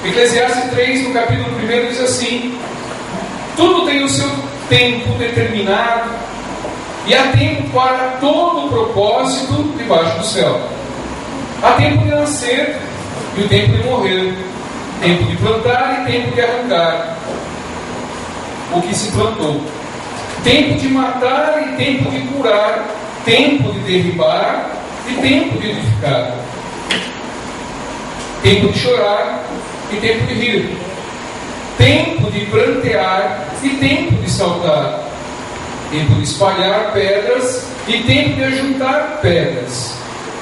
Eclesiastes 3, no capítulo 1, diz assim: tudo tem o seu tempo determinado, e há tempo para todo o propósito debaixo do céu. Há tempo de nascer e o tempo de morrer, tempo de plantar e tempo de arrancar o que se plantou, tempo de matar e tempo de curar, tempo de derribar e tempo de edificar, tempo de chorar e tempo de rir, tempo de prantear e tempo de saltar, tempo de espalhar pedras e tempo de ajuntar pedras,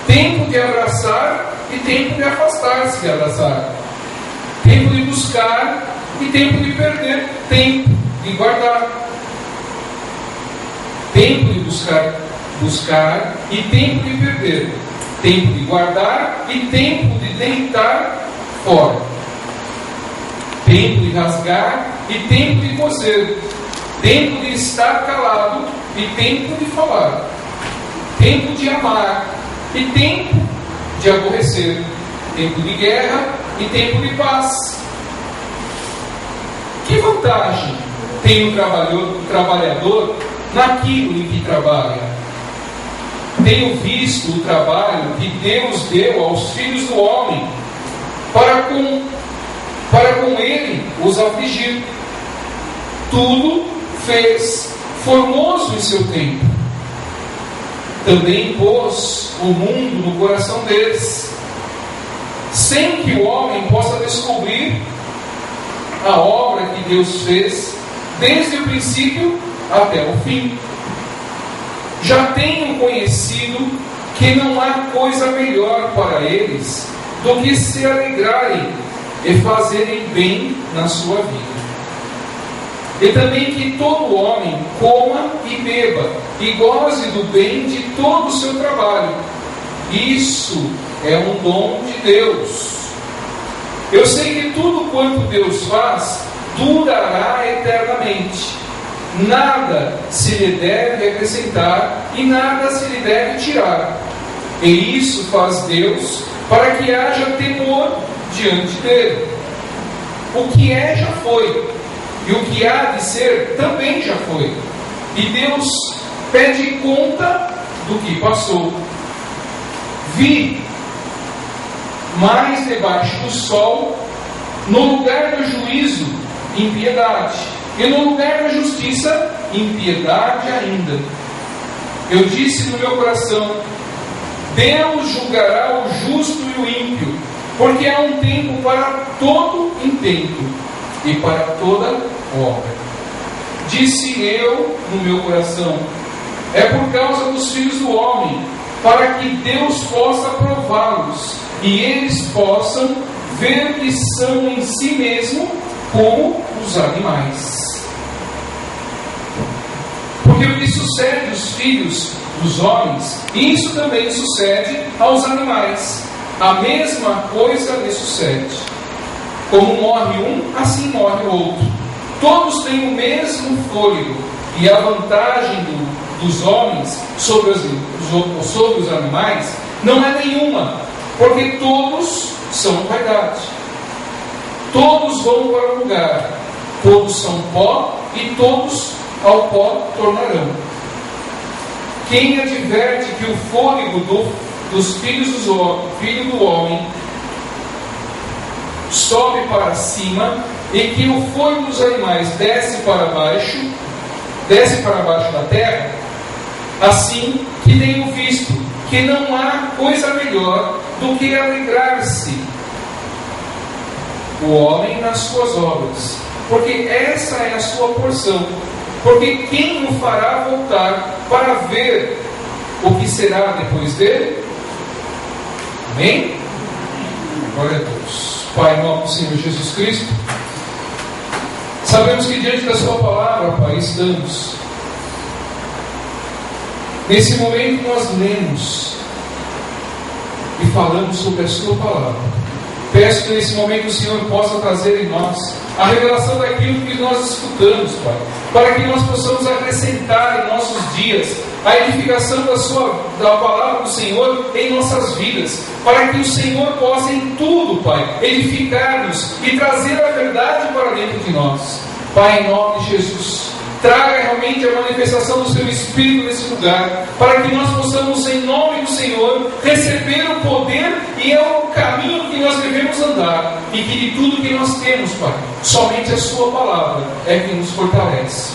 tempo de abraçar e tempo de afastar-se de abraçar, tempo de buscar e tempo de perder, tempo de guardar, tempo de buscar e tempo de perder, tempo de guardar e tempo de deitar fora, tempo de rasgar e tempo de coser, tempo de estar calado e tempo de falar, tempo de amar e tempo de aborrecer, tempo de guerra e tempo de paz. Que vantagem tem o trabalhador naquilo em que trabalha? Tenho visto o trabalho que Deus deu aos filhos do homem para com ele os afligir. Tudo fez formoso em seu tempo. Também pôs o mundo no coração deles, sem que o homem possa descobrir a obra que Deus fez desde o princípio até o fim. Já tenho conhecido que não há coisa melhor para eles do que se alegrarem e fazerem bem na sua vida. E também que todo homem coma e beba e goze do bem de todo o seu trabalho. Isso é um dom de Deus. Eu sei que tudo quanto Deus faz durará eternamente. Nada se lhe deve acrescentar e nada se lhe deve tirar. E isso faz Deus para que haja temor diante dele. O que é já foi, e o que há de ser também já foi. E Deus pede conta do que passou. Vi mais debaixo do sol, no lugar do juízo, impiedade, e no lugar da justiça, impiedade ainda. Eu disse no meu coração: Deus julgará o justo e o ímpio, porque há um tempo para todo intento e para toda obra. Disse eu no meu coração: é por causa dos filhos do homem, para que Deus possa prová-los e eles possam ver que são em si mesmo como os animais. Porque o que sucede aos filhos dos homens, isso também sucede aos animais. A mesma coisa lhe sucede. Como morre um, assim morre o outro. Todos têm o mesmo fôlego, e a vantagem dos homens sobre os animais não é nenhuma, porque todos são vaidade. Todos vão para o lugar, todos são pó e todos ao pó tornarão. Quem adverte que o fôlego dos filhos do homem sobe para cima e que o fôlego dos animais desce para baixo da terra, assim que tenho visto que não há coisa melhor do que alegrar-se o homem nas suas obras, porque essa é a sua porção. Porque quem o fará voltar para ver o que será depois dele? Amém? Glória a Deus. Pai, em nome do Senhor Jesus Cristo, sabemos que diante da sua palavra, Pai, estamos. Nesse momento nós lemos e falamos sobre a sua palavra. Peço que nesse momento o Senhor possa trazer em nós a revelação daquilo que nós escutamos, Pai, para que nós possamos acrescentar em nossos dias a edificação da palavra do Senhor em nossas vidas, para que o Senhor possa em tudo, Pai, edificar-nos e trazer a verdade para dentro de nós. Pai, em nome de Jesus, traga realmente a manifestação do Seu Espírito nesse lugar, para que nós possamos, em nome do Senhor, receber o poder e é o caminho que nós devemos andar, e que de tudo que nós temos, Pai, somente a Sua palavra é que nos fortalece.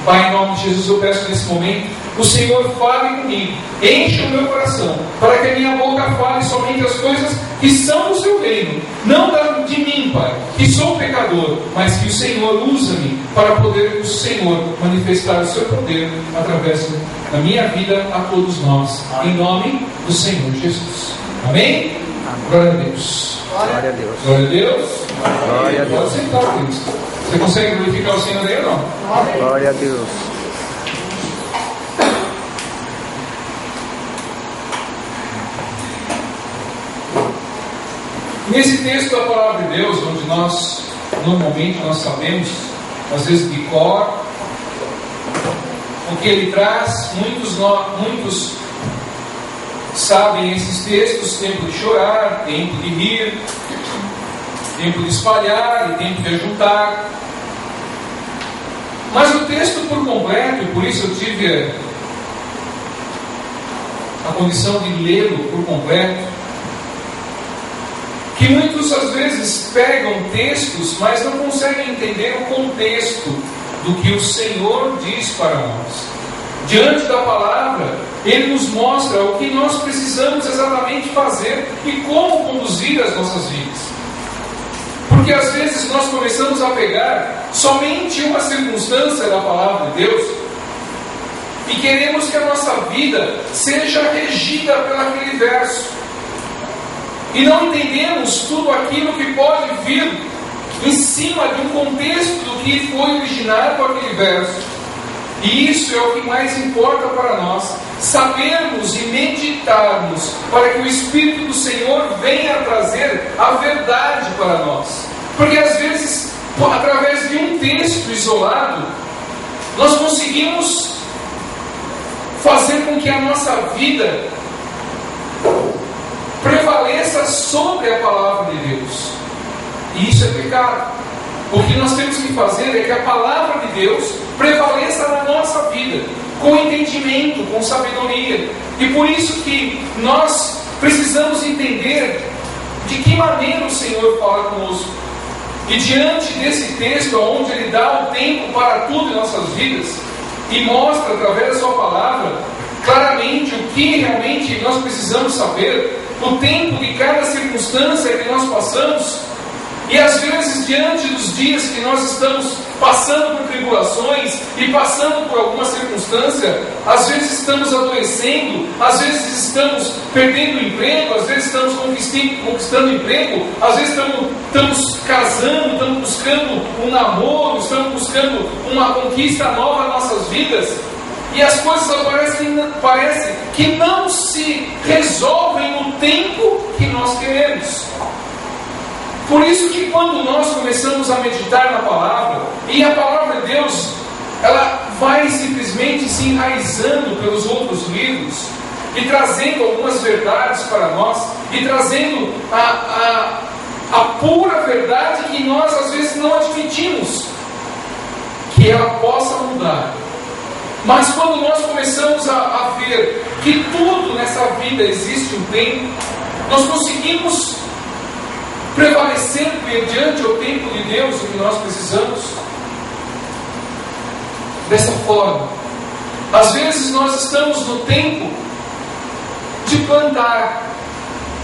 Pai, em nome de Jesus, eu peço nesse momento, o Senhor fale comigo, enche o meu coração, para que a minha boca fale somente as coisas que são do Seu reino, não de mim, Pai, que sou pecador, mas que o Senhor usa-me para poder o Senhor manifestar o Seu poder através da minha vida a todos nós, em nome do Senhor Jesus. Amém? Glória a Deus. Glória a Deus. Glória a Deus. Glória a Deus. Pode sentar, Cristo. Você consegue glorificar o Senhor aí ou não? Glória a Deus. Nesse texto da palavra de Deus, onde nós normalmente sabemos, às vezes de cor, o que ele traz, muitos sabem esses textos: tempo de chorar, tempo de rir, tempo de espalhar e tempo de ajuntar. Mas o texto por completo, e por isso eu tive a condição de lê-lo por completo, que muitos às vezes pegam textos, mas não conseguem entender o contexto do que o Senhor diz para nós. Diante da palavra, Ele nos mostra o que nós precisamos exatamente fazer e como conduzir as nossas vidas. Porque às vezes nós começamos a pegar somente uma circunstância da palavra de Deus e queremos que a nossa vida seja regida pelaquele verso. E não entendemos tudo aquilo que pode vir em cima de um contexto do que foi originado com aquele verso. E isso é o que mais importa para nós, sabermos e meditarmos, para que o Espírito do Senhor venha trazer a verdade para nós. Porque às vezes, através de um texto isolado, nós conseguimos fazer com que a nossa vida prevaleça sobre a palavra de Deus. E isso é pecado. O que nós temos que fazer é que a palavra de Deus prevaleça na nossa vida, com entendimento, com sabedoria. E por isso que nós precisamos entender de que maneira o Senhor fala conosco. E diante desse texto, onde Ele dá o tempo para tudo em nossas vidas, e mostra através da Sua palavra claramente o que realmente nós precisamos saber, o tempo de cada circunstância que nós passamos. E às vezes, diante dos dias que nós estamos passando por tribulações e passando por alguma circunstância, às vezes estamos adoecendo, às vezes estamos perdendo o emprego, às vezes estamos conquistando emprego, às vezes estamos casando, estamos buscando um namoro, estamos buscando uma conquista nova nas nossas vidas, e as coisas parece que não se resolvem no tempo que nós queremos. Por isso que quando nós começamos a meditar na palavra, e a palavra de Deus, ela vai simplesmente se enraizando pelos outros livros, e trazendo algumas verdades para nós, e trazendo a pura verdade que nós às vezes não admitimos, que ela possa mudar. Mas quando nós começamos a ver que tudo nessa vida existe um tempo, nós conseguimos prevalecer mediante o tempo de Deus, o que nós precisamos. Dessa forma, às vezes nós estamos no tempo de plantar,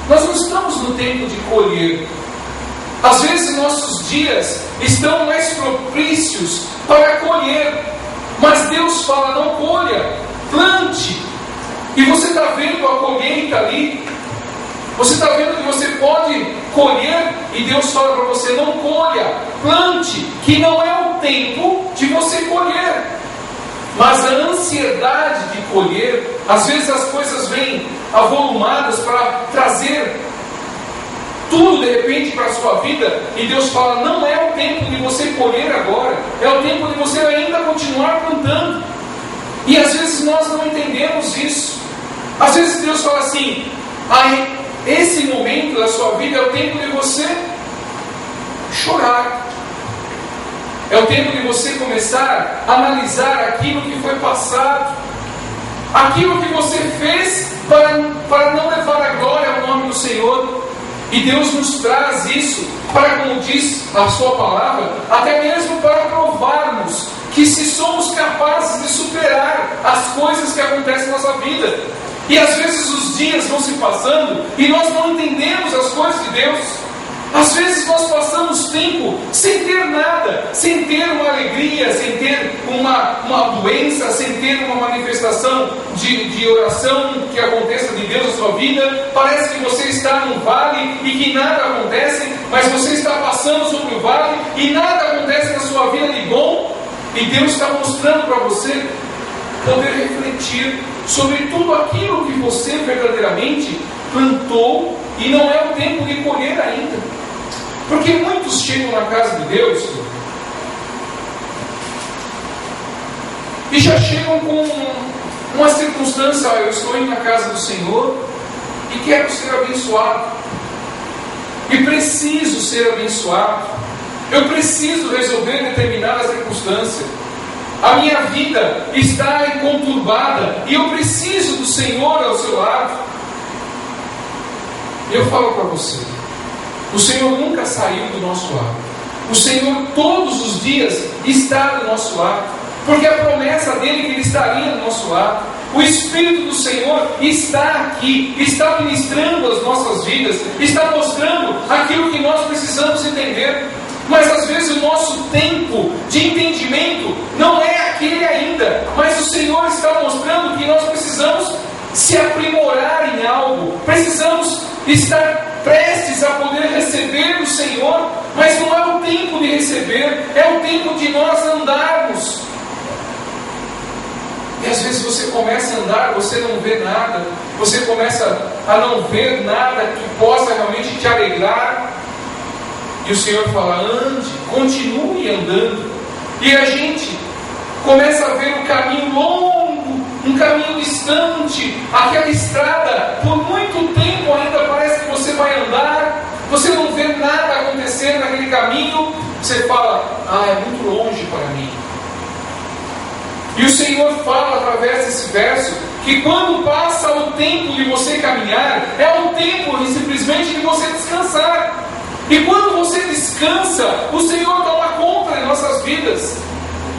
nós não estamos no tempo de colher. Às vezes nossos dias estão mais propícios para colher, mas Deus fala: não colha, plante. E você está vendo a colheita ali, você está vendo que você pode colher, e Deus fala para você: não colha, plante, que não é o tempo de você colher. Mas a ansiedade de colher, às vezes as coisas vêm avolumadas para trazer tudo de repente para a sua vida, e Deus fala: não é o tempo de você colher agora, é o tempo de você ainda continuar plantando. E às vezes nós não entendemos isso. Às vezes Deus fala assim: esse momento da sua vida é o tempo de você chorar. É o tempo de você começar a analisar aquilo que foi passado, aquilo que você fez para não levar a glória ao nome do Senhor. E Deus nos traz isso para, como diz a sua palavra, até mesmo para provarmos que se somos capazes de superar as coisas que acontecem na nossa vida. E às vezes os dias vão se passando e nós não entendemos as coisas de Deus. Às vezes nós passamos tempo sem ter nada, sem ter uma alegria, sem ter uma doença, sem ter uma manifestação de oração que aconteça de Deus na sua vida. Parece que você está num vale e que nada acontece, mas você está passando sobre o vale e nada acontece na sua vida de bom. E Deus está mostrando para você poder refletir sobre tudo aquilo que você verdadeiramente plantou e não é o tempo de colher ainda. Porque muitos chegam na casa de Deus e já chegam com uma circunstância: eu estou indo na casa do Senhor e quero ser abençoado, e preciso ser abençoado, eu preciso resolver determinada circunstância, a minha vida está conturbada e eu preciso do Senhor ao seu lado. Eu falo para você: o Senhor nunca saiu do nosso lado. O Senhor todos os dias está do nosso lado, porque a promessa dele é que Ele estaria do nosso lado. O Espírito do Senhor está aqui, está ministrando as nossas vidas, está mostrando aquilo que nós precisamos entender. Mas às vezes o nosso tempo de entendimento não é aquele ainda. Mas o Senhor está mostrando que nós precisamos se aprimorar em algo, precisamos estar prestes a poder receber do Senhor, mas não é o tempo de receber, é o tempo de nós andarmos. E às vezes você começa a andar, você não vê nada, você começa a não ver nada que possa realmente te alegrar, e o Senhor fala: ande, continue andando. E a gente começa a ver um caminho longo, um caminho distante, aquela estrada, por muito tempo ainda parece que você vai andar, você não vê nada acontecer naquele caminho, você fala: é muito longe para mim. E o Senhor fala através desse verso que quando passa o tempo de você caminhar, é o tempo simplesmente de você descansar. E quando você descansa, o Senhor toma conta de nossas vidas,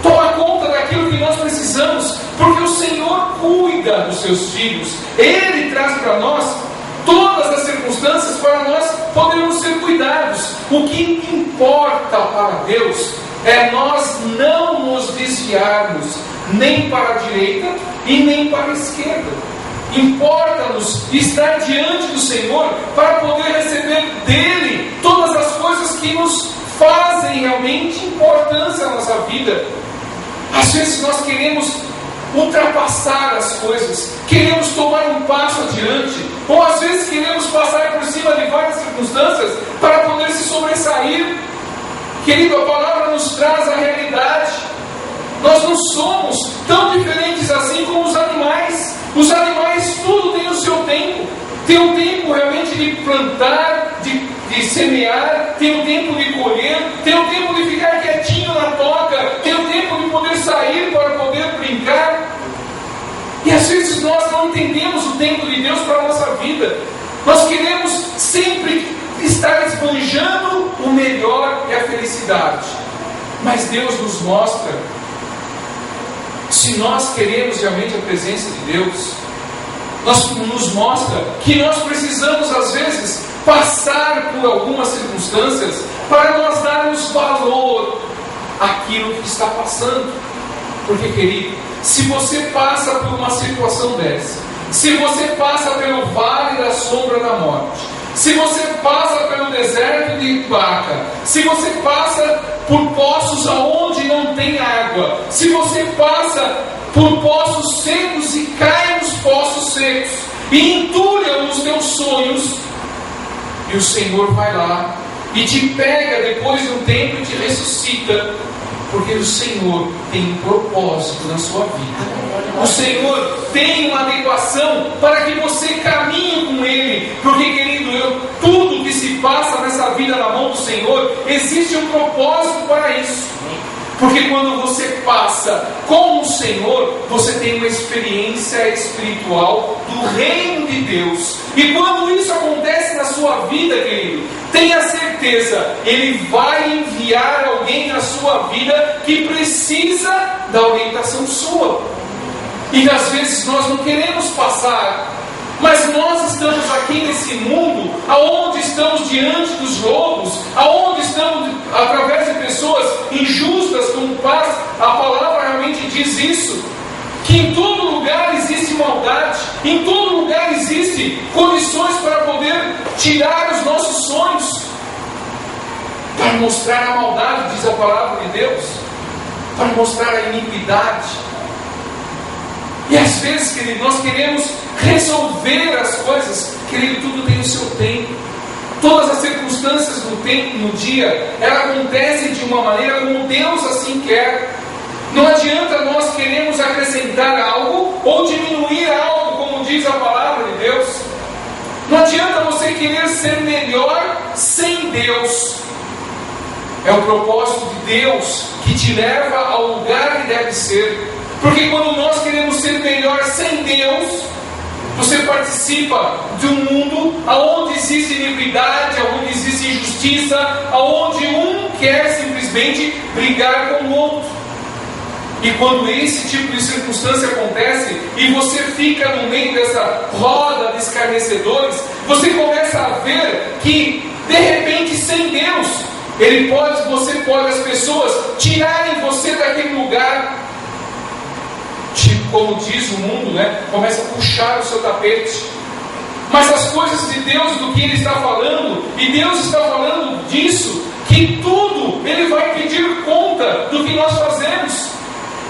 toma conta daquilo que nós precisamos, porque o Senhor cuida dos seus filhos. Ele traz para nós todas as circunstâncias para nós podermos ser cuidados. O que importa para Deus é nós não nos desviarmos nem para a direita e nem para a esquerda. Importa-nos estar diante do Senhor para poder receber dele todas as coisas que nos fazem realmente importância na nossa vida. Às vezes nós queremos ultrapassar as coisas, queremos tomar um passo adiante, ou às vezes queremos passar por cima de várias circunstâncias para poder se sobressair. Querido, a palavra nos traz a realidade. Nós não somos tão diferentes assim como os animais. Os animais tudo tem o seu tempo. Tem o tempo realmente de plantar, de semear, tem o tempo de colher, tem o tempo de ficar quietinho na toca, tem o tempo de poder sair para poder brincar. E às vezes nós não entendemos o tempo de Deus para a nossa vida. Nós queremos sempre estar esbanjando o melhor e a felicidade. Mas Deus nos mostra, se nós queremos realmente a presença de Deus, nos mostra que nós precisamos às vezes passar por algumas circunstâncias para nós darmos valor àquilo que está passando. Porque, querido, se você passa por uma situação dessa, se você passa pelo vale da sombra da morte, se você passa pelo deserto de Baca, se você passa por poços aonde não tem água, se você passa por poços secos e cai nos poços secos e entulha os teus sonhos, e o Senhor vai lá e te pega depois de um tempo e te ressuscita, Porque o Senhor tem um propósito na sua vida. O Senhor tem uma adequação para que você caminhe com Ele. Porque, querido, tudo que se passa nessa vida na mão do Senhor, existe um propósito para isso. Porque quando você passa com o Senhor, você tem uma experiência espiritual do reino de Deus. E quando isso acontece na sua vida, querido, tenha certeza, Ele vai enviar alguém na sua vida que precisa da orientação sua. E às vezes nós não queremos passar, mas nós estamos aqui nesse mundo, aonde estamos diante dos lobos, aonde estamos através de pessoas injustas, como a palavra realmente diz isso, que em todo lugar existe maldade, em todo lugar existe condições para poder tirar os nossos sonhos, para mostrar a maldade, diz a palavra de Deus, para mostrar a iniquidade. E às vezes, querido, nós queremos resolver as coisas. Querido, tudo tem o seu tempo. Todas as circunstâncias do tempo, no dia, elas acontecem de uma maneira como Deus assim quer. Não adianta nós queremos acrescentar algo ou diminuir algo, como diz a palavra de Deus. Não adianta você querer ser melhor sem Deus. É o propósito de Deus que te leva ao lugar que deve ser. Porque quando nós queremos ser melhor sem Deus, você participa de um mundo onde existe iniquidade, onde existe injustiça, onde um quer simplesmente brigar com o outro. E quando esse tipo de circunstância acontece e você fica no meio dessa roda de escarnecedores, você começa a ver que, de repente, sem Deus, as pessoas tirarem você daquele lugar. Como diz o mundo, começa a puxar o seu tapete. Mas as coisas de Deus, do que Ele está falando, e Deus está falando disso, que tudo Ele vai pedir conta do que nós fazemos.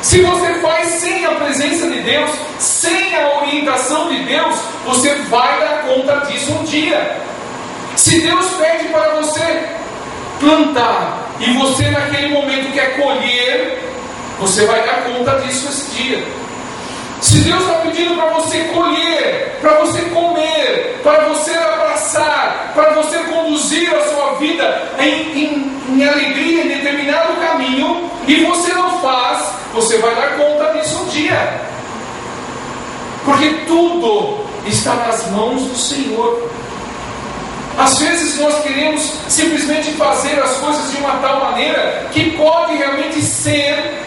Se você faz sem a presença de Deus, sem a orientação de Deus, você vai dar conta disso um dia. Se Deus pede para você plantar, e você naquele momento quer colher, você vai dar conta disso esse dia. Se Deus está pedindo para você colher, para você comer, para você abraçar, para você conduzir a sua vida em alegria, em determinado caminho, e você não faz, você vai dar conta disso um dia. Porque tudo está nas mãos do Senhor. Às vezes nós queremos simplesmente fazer as coisas de uma tal maneira que pode realmente ser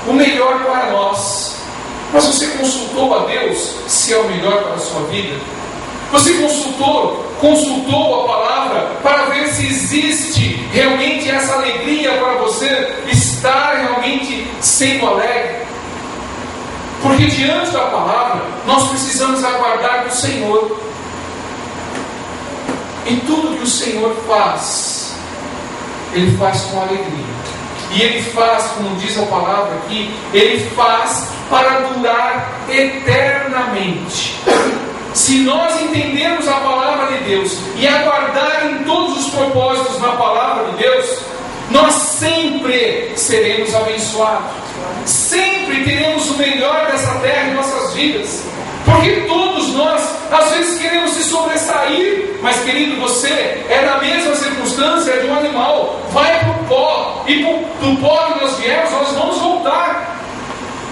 o melhor para nós. Mas você consultou a Deus se é o melhor para a sua vida? Você consultou a palavra para ver se existe realmente essa alegria para você estar realmente sendo alegre? Porque diante da palavra, nós precisamos aguardar do Senhor. E tudo que o Senhor faz, Ele faz com alegria. E Ele faz, como diz a palavra aqui, Ele faz para durar eternamente. Se nós entendermos a palavra de Deus e aguardar em todos os propósitos na palavra de Deus, nós sempre seremos abençoados. Sempre teremos o melhor dessa terra em nossas vidas. Porque todos nós, às vezes, queremos se sobressair. Mas, querido, você é na mesma circunstância de um animal. Vai para o pó. E do pó que nós viemos, nós vamos voltar.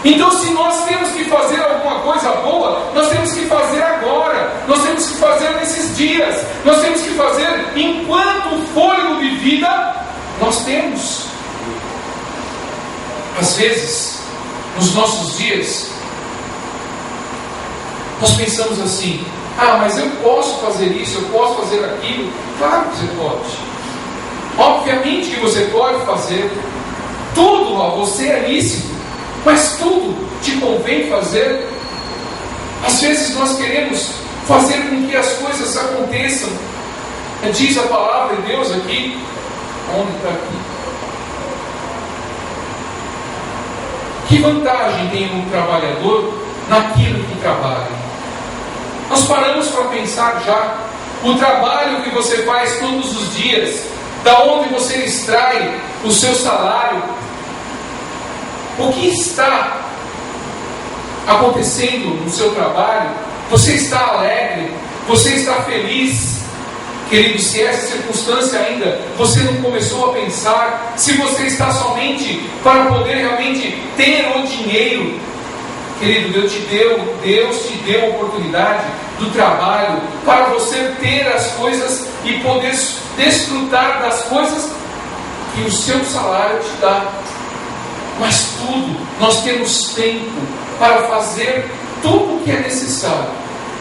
Então, se nós temos que fazer alguma coisa boa, nós temos que fazer agora. Nós temos que fazer nesses dias. Nós temos que fazer enquanto o fôlego de vida nós temos. Às vezes, nos nossos dias, nós pensamos assim: mas eu posso fazer isso, eu posso fazer aquilo. Claro que você pode. Obviamente que você pode fazer. Tudo a você é lícito, mas tudo te convém fazer. Às vezes nós queremos fazer com que as coisas aconteçam. Diz a palavra de Deus aqui. Onde está aqui? Que vantagem tem um trabalhador naquilo que trabalha? Nós paramos para pensar já. O trabalho que você faz todos os dias, da onde você extrai o seu salário, o que está acontecendo no seu trabalho? Você está alegre? Você está feliz? Querido, se essa circunstância ainda você não começou a pensar, se você está somente para poder realmente ter o dinheiro, querido, Deus te deu a oportunidade do trabalho para você ter as coisas e poder desfrutar das coisas que o seu salário te dá. Mas tudo, nós temos tempo para fazer tudo o que é necessário.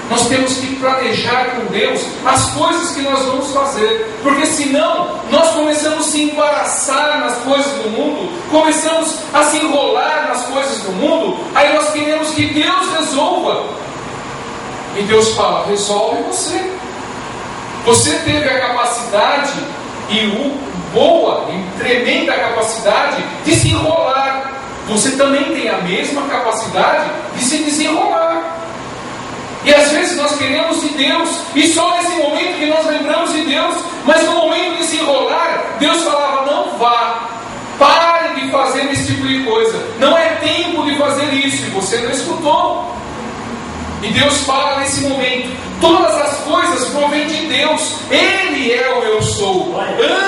Nós temos que planejar com Deus as coisas que nós vamos fazer, porque senão nós começamos a se embaraçar nas coisas do mundo, começamos a se enrolar nas coisas do mundo, aí nós queremos que Deus resolva. E Deus fala: resolve você. Você teve a capacidade, boa e tremenda capacidade de se enrolar. Você também tem a mesma capacidade de se desenrolar. E às vezes nós queremos de Deus, e só nesse momento que nós lembramos de Deus, mas no momento de se enrolar, Deus falava: não vá, pare de fazer esse tipo de coisa, não é tempo de fazer isso, e você não escutou. E Deus fala nesse momento: todas as coisas provêm de Deus, Ele é o eu sou.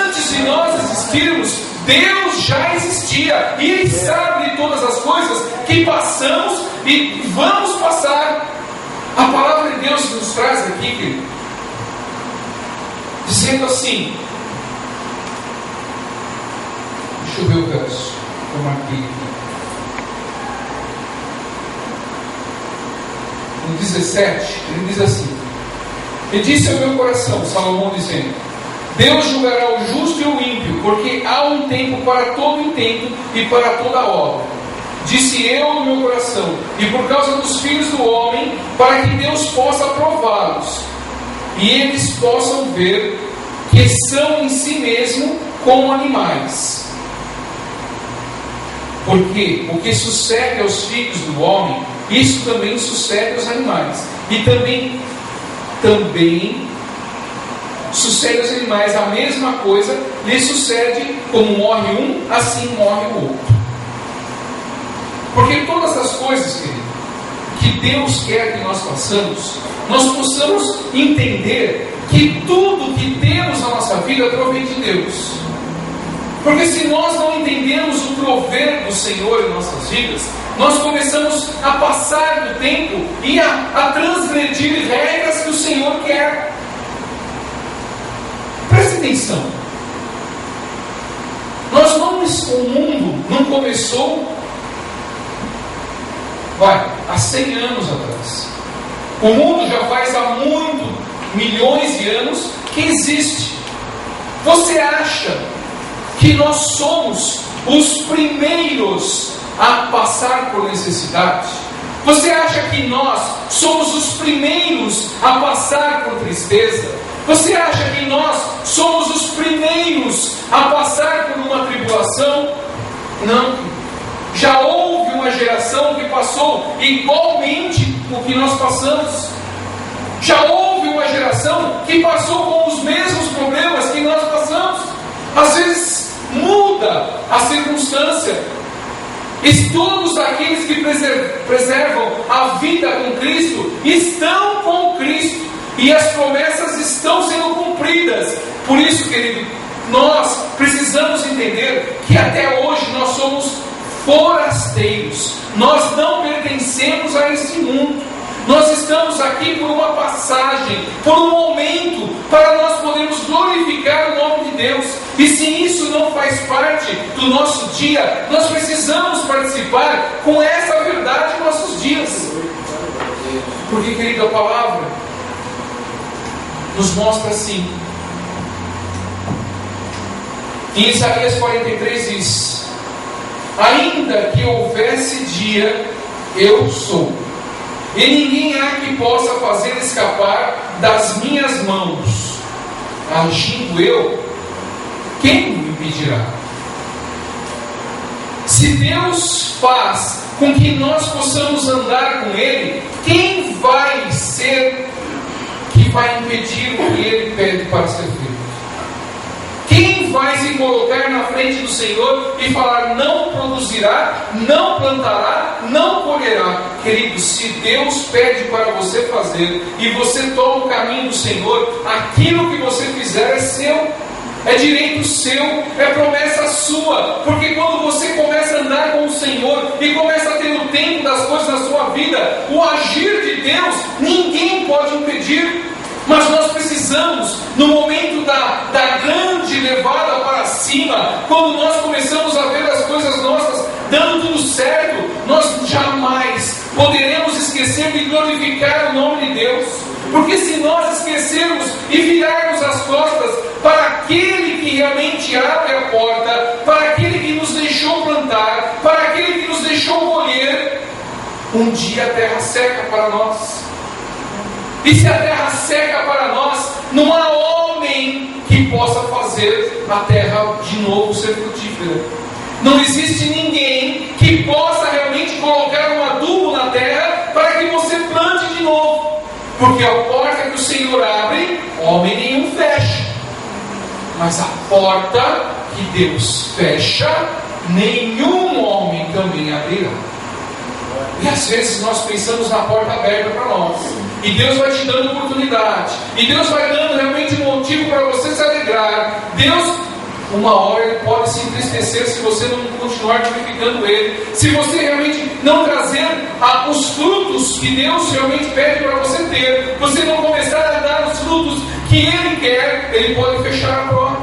Antes de nós existirmos, Deus já existia, e Ele sabe de todas as coisas que passamos e vamos passar. A palavra de Deus nos traz aqui, querido, dizendo assim, deixa eu ver o verso, eu marquei aqui, no 17, ele diz assim: e disse ao meu coração, Salomão dizendo: Deus julgará o justo e o ímpio, porque há um tempo para todo intento e para toda obra. Disse eu no meu coração, e por causa dos filhos do homem, para que Deus possa prová-los, e eles possam ver que são em si mesmo como animais. Porque o que sucede aos filhos do homem, isso também sucede aos animais. E também sucede aos animais a mesma coisa, lhe sucede, como morre um, assim morre o outro. Porque todas as coisas, querido, que Deus quer que nós façamos, nós possamos entender que tudo que temos na nossa vida provém de Deus. Porque se nós não entendemos o prover do Senhor em nossas vidas, nós começamos a passar do tempo e a transgredir regras que o Senhor quer. Preste atenção. O mundo não começou há 100 anos atrás. O mundo já faz há milhões de anos que existe. Você acha que nós somos os primeiros a passar por necessidade? Você acha que nós somos os primeiros a passar por tristeza? Você acha que nós somos os primeiros a passar por uma tribulação? Não. Já houve uma geração que passou igualmente o que nós passamos. Já houve uma geração que passou com os mesmos problemas que nós passamos. Às vezes muda a circunstância. E todos aqueles que preservam a vida com Cristo estão com Cristo. E as promessas estão sendo cumpridas. Por isso, querido, nós precisamos entender que até hoje nós somos forasteiros. Nós não pertencemos a este mundo. Nós estamos aqui por uma passagem, por um momento, para nós podermos glorificar o nome de Deus. E se isso não faz parte do nosso dia, nós precisamos participar com essa verdade em nossos dias. Porque, querido, a palavra nos mostra assim. Em Isaías 43 diz: ainda que houvesse dia, eu sou, e ninguém há que possa fazer escapar das minhas mãos. Agindo eu, quem me impedirá? Se Deus faz com que nós possamos andar com Ele, quem vai ser que vai impedir o que Ele pede para ser feito? Quem vai se colocar na frente do Senhor e falar: não produzirá, não plantará, não colherá. Querido, se Deus pede para você fazer e você toma o caminho do Senhor, aquilo que você fizer é seu, é direito seu, é promessa sua. Porque quando você começa a andar com o Senhor e começa a ter o tempo das coisas na sua vida, o agir de Deus ninguém pode impedir. Mas nós precisamos, no momento da grande levada para cima, quando nós começamos a ver as coisas nossas dando tudo certo, nós jamais poderemos esquecer de glorificar o nome de Deus. Porque se nós esquecermos e virarmos as costas para aquele que realmente abre a porta, para aquele que nos deixou plantar, para aquele que nos deixou colher, um dia a terra seca para nós. E se a terra seca para nós, não há homem que possa fazer a terra de novo ser frutífera. Não existe ninguém que possa realmente colocar um adubo na terra para que você plante de novo. Porque a porta que o Senhor abre, homem nenhum fecha. Mas a porta que Deus fecha, nenhum homem também abrirá. E às vezes nós pensamos na porta aberta para nós. E Deus vai te dando oportunidade. E Deus vai dando realmente um motivo para você se alegrar. Deus, uma hora Ele pode se entristecer se você não continuar glorificando Ele. Se você realmente não trazer os frutos que Deus realmente pede para você ter. Você não começar a dar os frutos que Ele quer, Ele pode fechar a porta.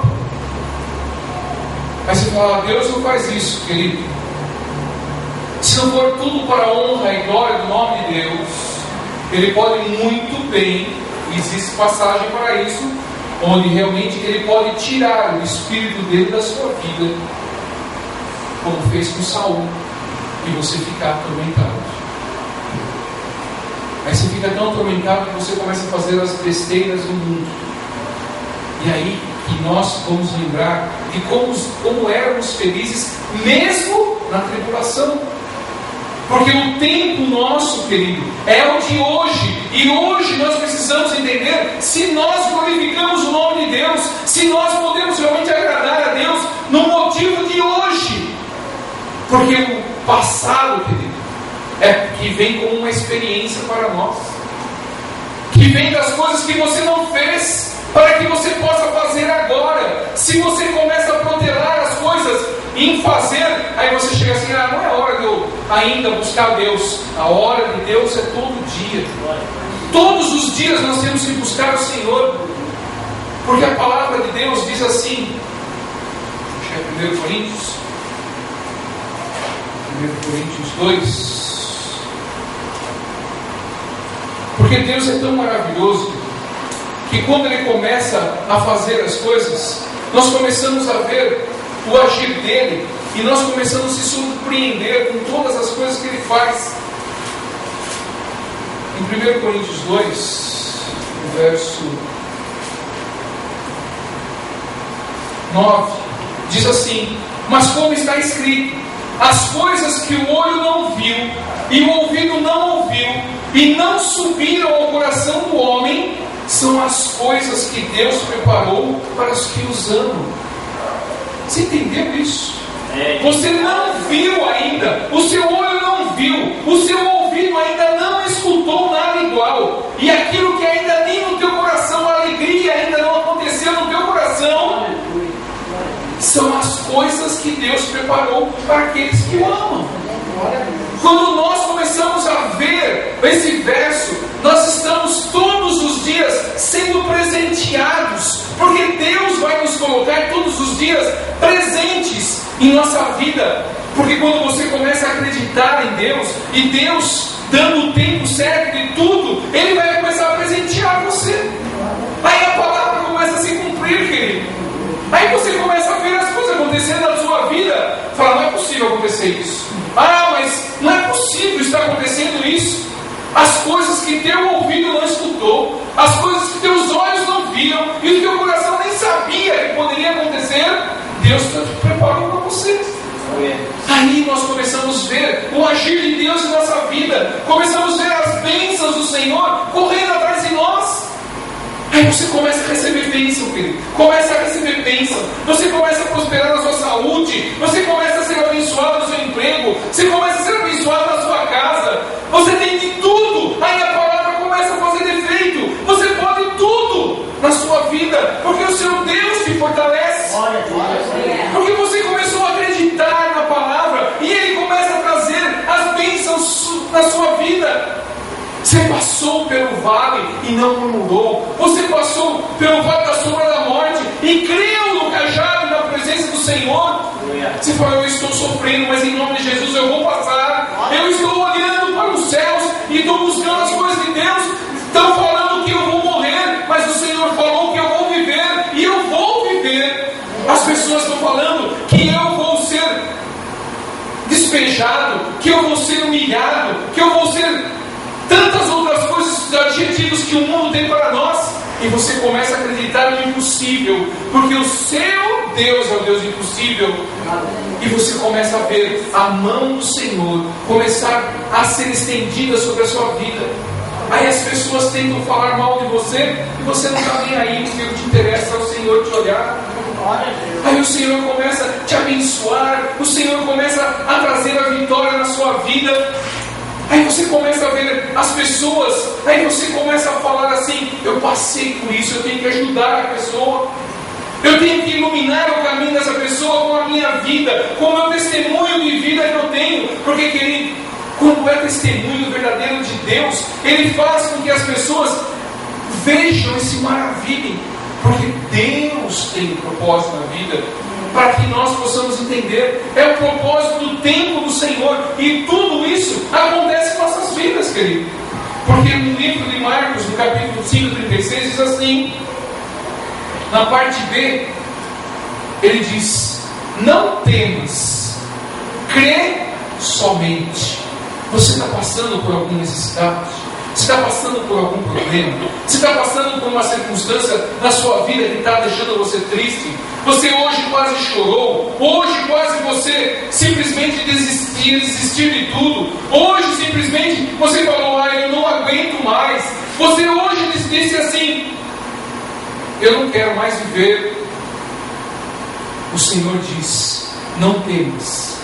Aí você fala: Deus não faz isso, querido. Se não for tudo para a honra e glória do nome de Deus, Ele pode muito bem, existe passagem para isso, onde realmente Ele pode tirar o espírito dele da sua vida, como fez com Saul, e você ficar atormentado. Aí você fica tão atormentado que você começa a fazer as besteiras do mundo. E aí que nós vamos lembrar de como éramos felizes mesmo na tribulação. Porque o tempo nosso, querido, é o de hoje. E hoje nós precisamos entender se nós glorificamos o nome de Deus, se nós podemos realmente agradar a Deus no motivo de hoje. Porque o passado, querido, é que vem como uma experiência para nós, que vem das coisas que você não fez, para que você possa fazer agora. Se você começa a protelar as coisas em fazer, aí você chega assim: não é hora de eu ainda buscar Deus. A hora de Deus é todo dia. Todos os dias nós temos que buscar o Senhor, porque a palavra de Deus diz assim, acho que é 1 Coríntios 2, porque Deus é tão maravilhoso que quando Ele começa a fazer as coisas, nós começamos a ver o agir dele, e nós começamos a se surpreender com todas as coisas que Ele faz. Em 1 Coríntios 2, no verso 9, diz assim: mas como está escrito, as coisas que o olho não viu, e o ouvido não ouviu, e não subiram ao coração do homem, são as coisas que Deus preparou para os que os amam. Você entendeu isso? Você não viu ainda, o seu olho não viu, o seu ouvido ainda não escutou nada igual, e aquilo que ainda nem no teu coração, a alegria ainda não aconteceu no teu coração, são as coisas que Deus preparou para aqueles que o amam. Quando nós começamos a ver esse verso, nós estamos todos os dias sendo presenteados, porque Deus vai nos colocar todos os dias presentes em nossa vida. Porque quando você começa a acreditar em Deus, e Deus dando o tempo certo de tudo, Ele vai começar a presentear você. Aí a palavra começa a se cumprir, querido. Aí você começa a ver as coisas acontecendo na sua vida. Fala: não é possível acontecer isso. Mas não é possível estar acontecendo isso. As coisas que teu ouvido não escutou, as coisas que teus olhos não viram, e o teu coração nem sabia que poderia acontecer, Deus preparou para você. Aí nós começamos a ver o agir de Deus em nossa vida, começamos a ver as bênçãos do Senhor correndo atrás de nós. Aí você começa a receber bênção, querido. Começa a receber bênção. Você começa a prosperar na sua saúde. Você começa a ser abençoado no seu emprego. Você começa a ser abençoado na sua casa. Você tem de tudo. Aí a palavra começa a fazer efeito. Você pode tudo na sua vida, porque o seu Deus te fortalece. Porque você começou a acreditar na palavra e Ele começa a trazer as bênçãos na sua vida. Você passou pelo vale e não murmurou. Você passou pelo vale da sombra da morte e creu no cajado e na presença do Senhor. Você falou: eu estou sofrendo, mas em nome de Jesus eu vou passar. Eu estou olhando para os céus e estou buscando as coisas de Deus. Estão falando que eu vou morrer, mas o Senhor falou que eu vou viver e eu vou viver. As pessoas estão falando que eu vou ser despejado, que eu vou ser humilhado, que eu vou ser tantas outras coisas, adjetivos que o mundo tem para nós, e você começa a acreditar no impossível, porque o seu Deus é o Deus impossível, e você começa a ver a mão do Senhor começar a ser estendida sobre a sua vida. Aí as pessoas tentam falar mal de você, e você não está nem aí, porque o que te interessa é o Senhor te olhar. Aí o Senhor começa a te abençoar, o Senhor começa a trazer a vitória na sua vida. Aí você começa a ver as pessoas, aí você começa a falar assim: eu passei por isso, eu tenho que ajudar a pessoa, eu tenho que iluminar o caminho dessa pessoa com a minha vida, com o meu testemunho de vida que eu tenho. Porque, querido, quando é testemunho verdadeiro de Deus, Ele faz com que as pessoas vejam e se maravilhem, porque Deus tem um propósito na vida, para que nós possamos entender. É o propósito do tempo do Senhor, e tudo isso acontece em nossas vidas, querido. Porque no livro de Marcos, no capítulo 5, 36, diz assim, na parte B, ele diz: não temas, crê somente. Você está passando por algum necessidade? Você está passando por algum problema? Você está passando por uma circunstância na sua vida que está deixando você triste? Você hoje quase chorou. Hoje quase você simplesmente desistiu de tudo. Hoje simplesmente você falou: ah, eu não aguento mais. Você hoje disse assim: eu não quero mais viver. O Senhor diz: não temas,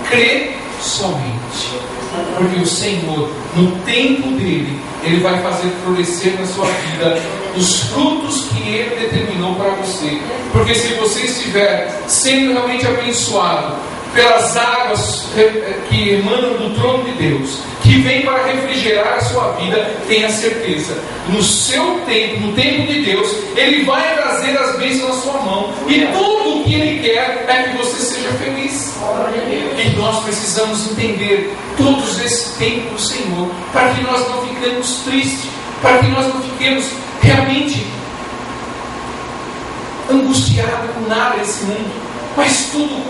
crê somente. Porque o Senhor, no tempo dele, Ele vai fazer florescer na sua vida os frutos que Ele determinou para você. Porque se você estiver sendo realmente abençoado pelas águas que emanam do trono de Deus, que vem para refrigerar a sua vida, tenha certeza, no seu tempo, no tempo de Deus, Ele vai trazer as bênçãos na sua mão, e tudo o que Ele quer é que você seja feliz. E nós precisamos entender todos esse tempo do Senhor, para que nós não fiquemos tristes, para que nós não fiquemos realmente angustiados com nada nesse mundo, mas tudo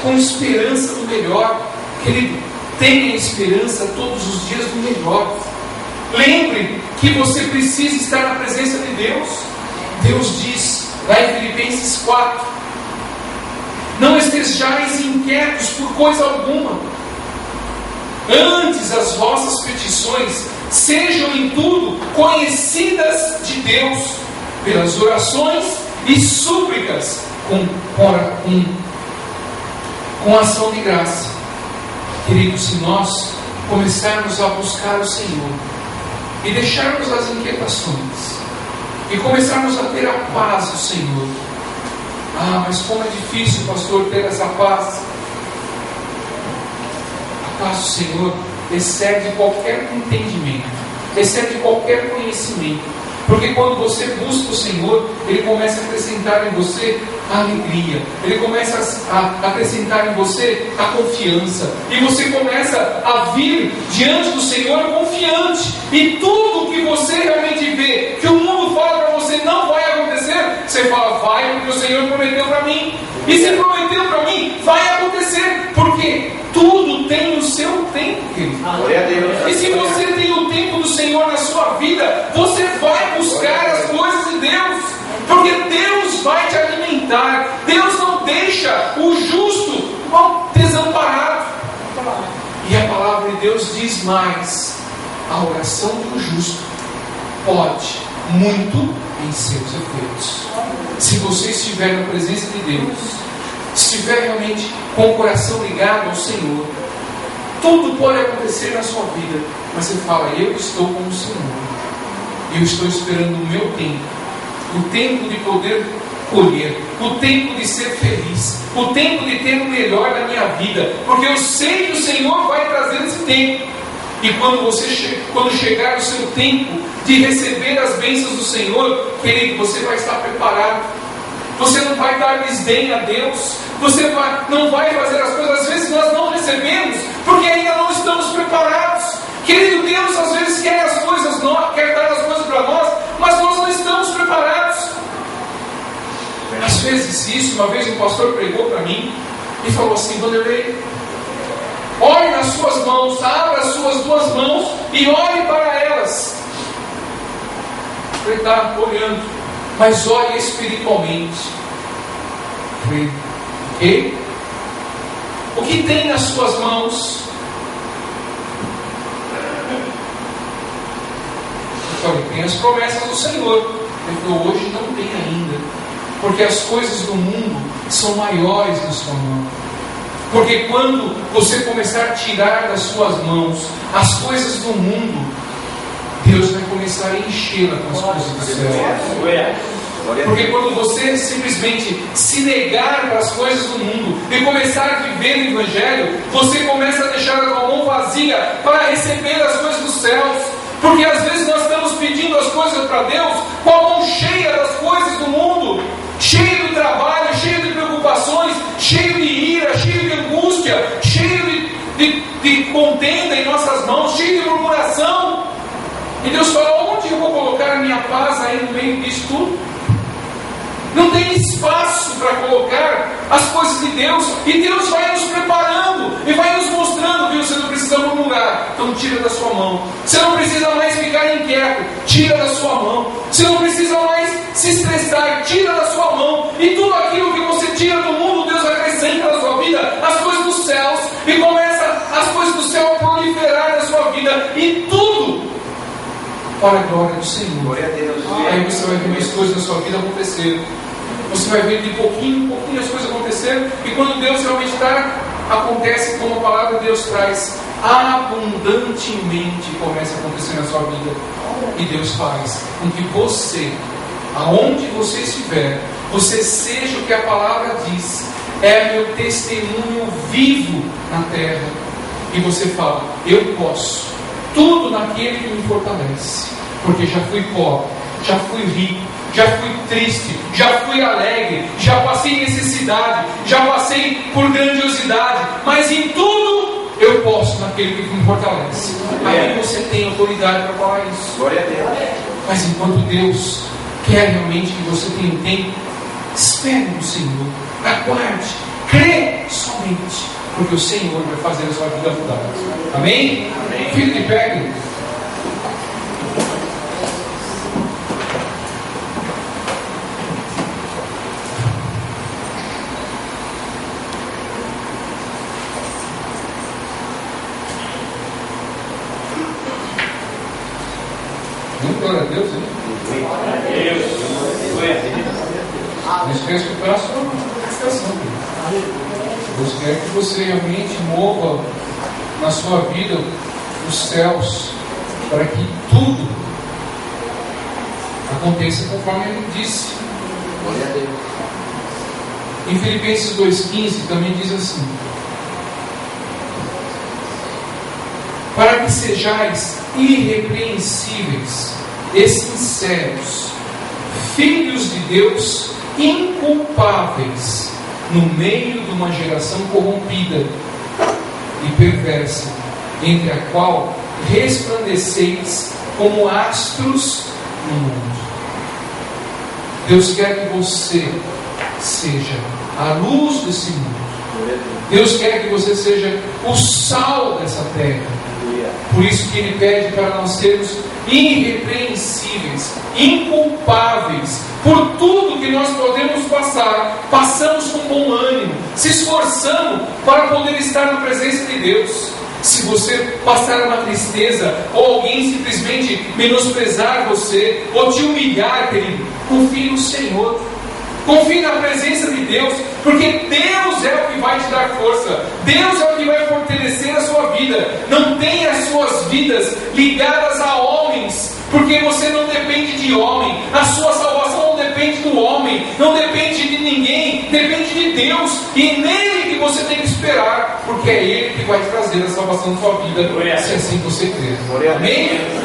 com esperança do melhor. Querido, tenha esperança todos os dias do melhor. Lembre que você precisa estar na presença de Deus. Deus diz lá em Filipenses 4: não estejais inquietos por coisa alguma, antes as vossas petições sejam em tudo conhecidas de Deus, pelas orações e súplicas com ação de graça. Querido, se nós começarmos a buscar o Senhor e deixarmos as inquietações e começarmos a ter a paz do Senhor. Ah, mas como é difícil, pastor, ter essa paz. A paz do Senhor excede qualquer entendimento, excede qualquer conhecimento. Porque quando você busca o Senhor, Ele começa a acrescentar em você a alegria, Ele começa a acrescentar em você a confiança, e você começa a vir diante do Senhor confiante, e tudo que você realmente vê, que o mundo fala para você não vai acontecer, você fala: vai, porque o Senhor prometeu para mim, e se prometeu para mim, vai acontecer, porque tudo tem o seu tempo, querido. E se você tem o tempo do Senhor na sua vida, você vai buscar as coisas de Deus, porque Deus vai te alimentar. Deus não deixa o justo desamparado. E a palavra de Deus diz mais: a oração do justo pode muito em seus efeitos. Se você estiver na presença de Deus, estiver realmente com o coração ligado ao Senhor, tudo pode acontecer na sua vida, mas você fala: eu estou com o Senhor, eu estou esperando o meu tempo, o tempo de poder colher, o tempo de ser feliz, o tempo de ter o melhor da minha vida, porque eu sei que o Senhor vai trazer esse tempo. E quando chegar o seu tempo de receber as bênçãos do Senhor, querido, você vai estar preparado. Você não vai dar desdém a Deus. Você não vai fazer as coisas. Às vezes nós não recebemos porque ainda não estamos preparados. Querido, Deus às vezes quer as coisas, quer dar as coisas para nós, mas nós não estamos preparados. Às vezes isso, uma vez um pastor pregou para mim e falou assim: Vanderlei, olhe nas suas mãos, abra as suas duas mãos e olhe para elas. Ele está olhando, mas olhe espiritualmente. E o que tem nas suas mãos? Eu falei: tem as promessas do Senhor. Ele falou: hoje não tem ainda, porque as coisas do mundo são maiores na sua mão. Porque quando você começar a tirar das suas mãos as coisas do mundo, Deus vai começar a enchê-la com as coisas do céu. Porque quando você simplesmente se negar para as coisas do mundo e começar a viver o Evangelho, você começa a deixar a tua mão vazia para receber as coisas dos céus. Porque às vezes nós estamos pedindo as coisas para Deus com a mão cheia das coisas do mundo, cheio de trabalho, cheio de preocupações, cheio de ira, cheio de angústia, cheio de contenda em nossas mãos, cheio de murmuração. E Deus fala: onde eu vou colocar a minha paz aí no meio disso tudo? Não tem espaço para colocar as coisas de Deus. E Deus vai nos preparando e vai nos mostrando: viu, você não precisa murmurar, então tira da sua mão. Você não precisa mais ficar inquieto, tira da sua mão. Você não precisa mais se estressar, tira da sua mão. E tudo aquilo que você tira do mundo, Deus acrescenta na sua vida as coisas dos céus, e começa as coisas do céu a proliferar na sua vida, e tudo para a glória do Senhor. Glória a Deus. Aí você vai ver mais coisas na sua vida acontecer. Você vai ver de pouquinho em pouquinho as coisas acontecer. E quando Deus realmente acontece, como a palavra de Deus traz, abundantemente começa a acontecer na sua vida. E Deus faz com que você, aonde você estiver, você seja o que a palavra diz: é meu testemunho vivo na terra. E você fala: eu posso tudo naquele que me fortalece. Porque já fui pobre, já fui rico, já fui triste, já fui alegre, já passei necessidade, já passei por grandiosidade, mas em tudo eu posso naquele que me fortalece. Aí você tem autoridade para falar isso. Glória a Deus. Mas enquanto Deus quer realmente que você tenha tempo, espere no Senhor, aguarde, crê somente, porque o Senhor vai fazer a sua vida mudar. Amém? Amém. Fique de pé, querido. Glória a Deus, hein? Glória a Deus. Não esqueça que o braço é uma manifestação. Deus quer que você realmente mova na sua vida os céus, para que tudo aconteça conforme Ele disse. Glória a Deus. Em Filipenses 2,15 também diz assim: para que sejais irrepreensíveis e sinceros, filhos de Deus inculpáveis, no meio de uma geração corrompida e perversa, entre a qual resplandeceis como astros no mundo. Deus quer que você seja a luz desse mundo. Deus quer que você seja o sal dessa terra. Por isso que Ele pede para nós sermos irrepreensíveis, inculpáveis por tudo que nós podemos passar. Passamos com bom ânimo, se esforçando para poder estar na presença de Deus. Se você passar uma tristeza, ou alguém simplesmente menosprezar você, ou te humilhar, querido, confie no Senhor. Confie na presença de Deus, porque Deus é o que vai te dar força. Deus é o que vai fortalecer a sua vida. Não tenha as suas vidas ligadas a homens, porque você não depende de homem. A sua salvação não depende do homem, não depende de ninguém, depende de Deus. E nele que você tem que esperar, porque é Ele que vai trazer a salvação da sua vida, se assim você crer. Amém?